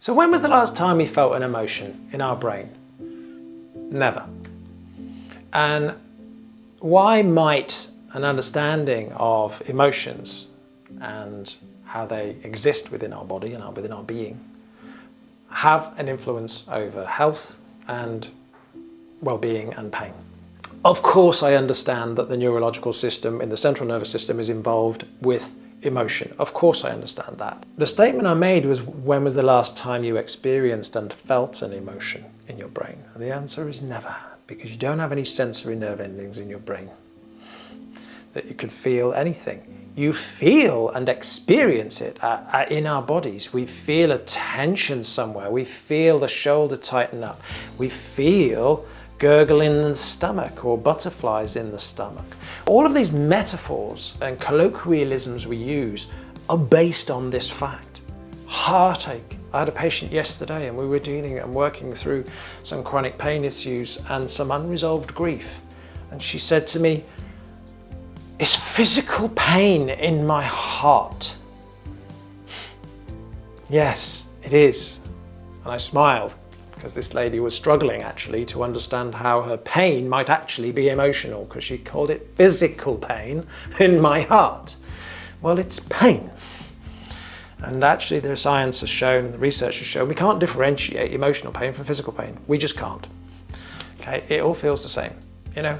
So when was the last time we felt an emotion in our brain? Never. And why might an understanding of emotions and how they exist within our body and within our being have an influence over health and well-being and pain? Of course, I understand that the neurological system in the central nervous system is involved with emotion. Of course, I understand that. The statement I made was, when was the last time you experienced and felt an emotion in your brain? And the answer is never, because you don't have any sensory nerve endings in your brain that you could feel anything. You feel and experience it in our bodies. We feel a tension somewhere. We feel the shoulder tighten up. We feel gurgling in the stomach or butterflies in the stomach. All of these metaphors and colloquialisms we use are based on this fact. Heartache. I had a patient yesterday and we were dealing and working through some chronic pain issues and some unresolved grief. And she said to me, "It's physical pain in my heart." Yes, it is. And I smiled, because this lady was struggling actually to understand how her pain might actually be emotional, because she called it physical pain in my heart. Well, it's pain. And actually the science has shown, the research has shown, we can't differentiate emotional pain from physical pain. We just can't. Okay, it all feels the same. You know,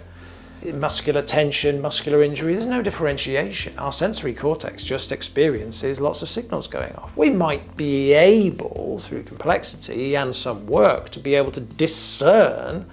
muscular tension, muscular injury, there's no differentiation. Our sensory cortex just experiences lots of signals going off. We might be able, through complexity and some work, to be able to discern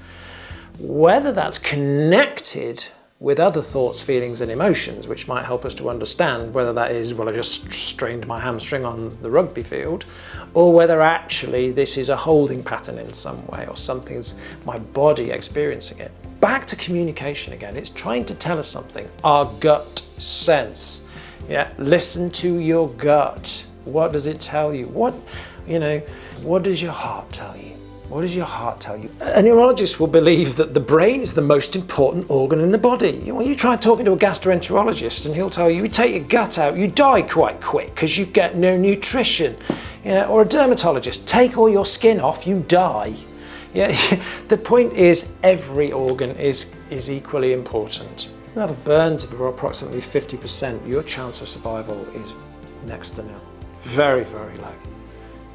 whether that's connected with other thoughts, feelings and emotions, which might help us to understand whether that is, well, I just strained my hamstring on the rugby field, or whether actually this is a holding pattern in some way, or something's my body experiencing it. Back to communication again. It's trying to tell us something. Our gut sense. Yeah, listen to your gut. What does it tell you? What does your heart tell you? What does your heart tell you? A neurologist will believe that the brain is the most important organ in the body. When you try talking to a gastroenterologist and he'll tell you, you take your gut out, you die quite quick because you get no nutrition. Yeah, or a dermatologist, take all your skin off, you die. Yeah, the point is every organ is equally important. If you have a burns of approximately 50%, your chance of survival is next to nil. Very, very low.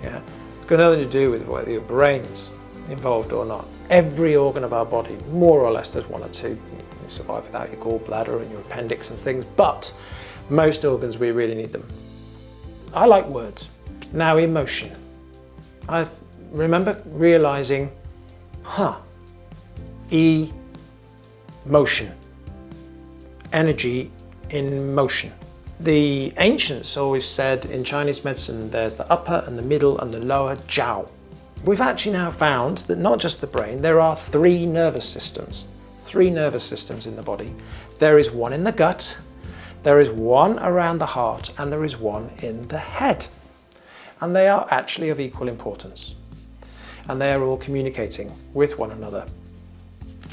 Yeah. It's got nothing to do with whether your brain's involved or not. Every organ of our body, more or less, there's one or two. You survive without your gallbladder and your appendix and things, but most organs, we really need them. I like words. Now, emotion. I remember realizing, emotion, energy in motion. The ancients always said in Chinese medicine there's the upper and the middle and the lower jiao. We've actually now found that not just the brain, there are three nervous systems in the body. There is one in the gut, there is one around the heart, and there is one in the head. And they are actually of equal importance. And they are all communicating with one another,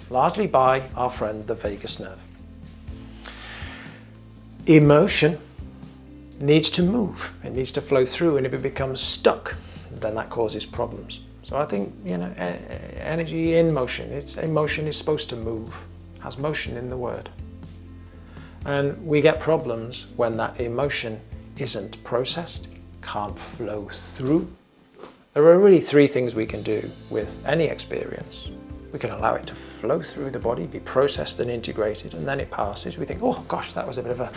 largely by our friend the vagus nerve. Emotion needs to move, it needs to flow through, and if it becomes stuck, then that causes problems. So I think, energy in motion, emotion is supposed to move, has motion in the word. And we get problems when that emotion isn't processed, can't flow through. There are really three things we can do with any experience. We can allow it to flow through the body, be processed and integrated, and then it passes. We think, oh gosh, that was a bit of a...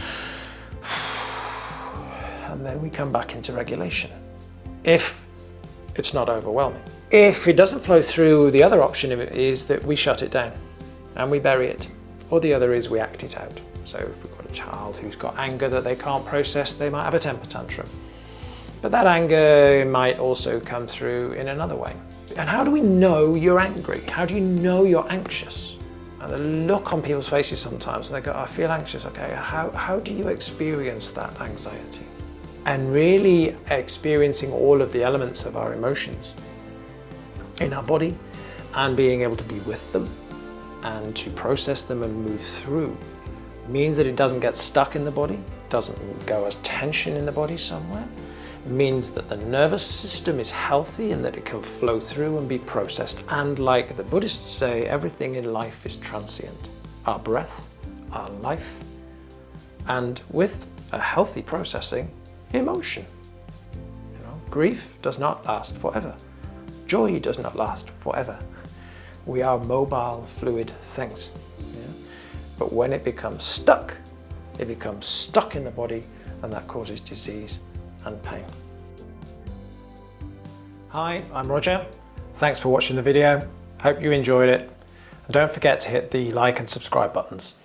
And then we come back into regulation, if it's not overwhelming. If it doesn't flow through, the other option is that we shut it down and we bury it. Or the other is we act it out. So if we've got a child who's got anger that they can't process, they might have a temper tantrum. But that anger might also come through in another way. And how do we know you're angry? How do you know you're anxious? And the look on people's faces sometimes, and they go, I feel anxious. Okay, how do you experience that anxiety? And really experiencing all of the elements of our emotions in our body and being able to be with them and to process them and move through means that it doesn't get stuck in the body, doesn't go as tension in the body somewhere, means that the nervous system is healthy and that it can flow through and be processed. And like the Buddhists say, everything in life is transient. Our breath, our life, and with a healthy processing, emotion. Grief does not last forever. Joy does not last forever. We are mobile, fluid things. But when it becomes stuck in the body, and that causes disease and pain. Hi, I'm Roger. Thanks for watching the video. Hope you enjoyed it. And don't forget to hit the like and subscribe buttons.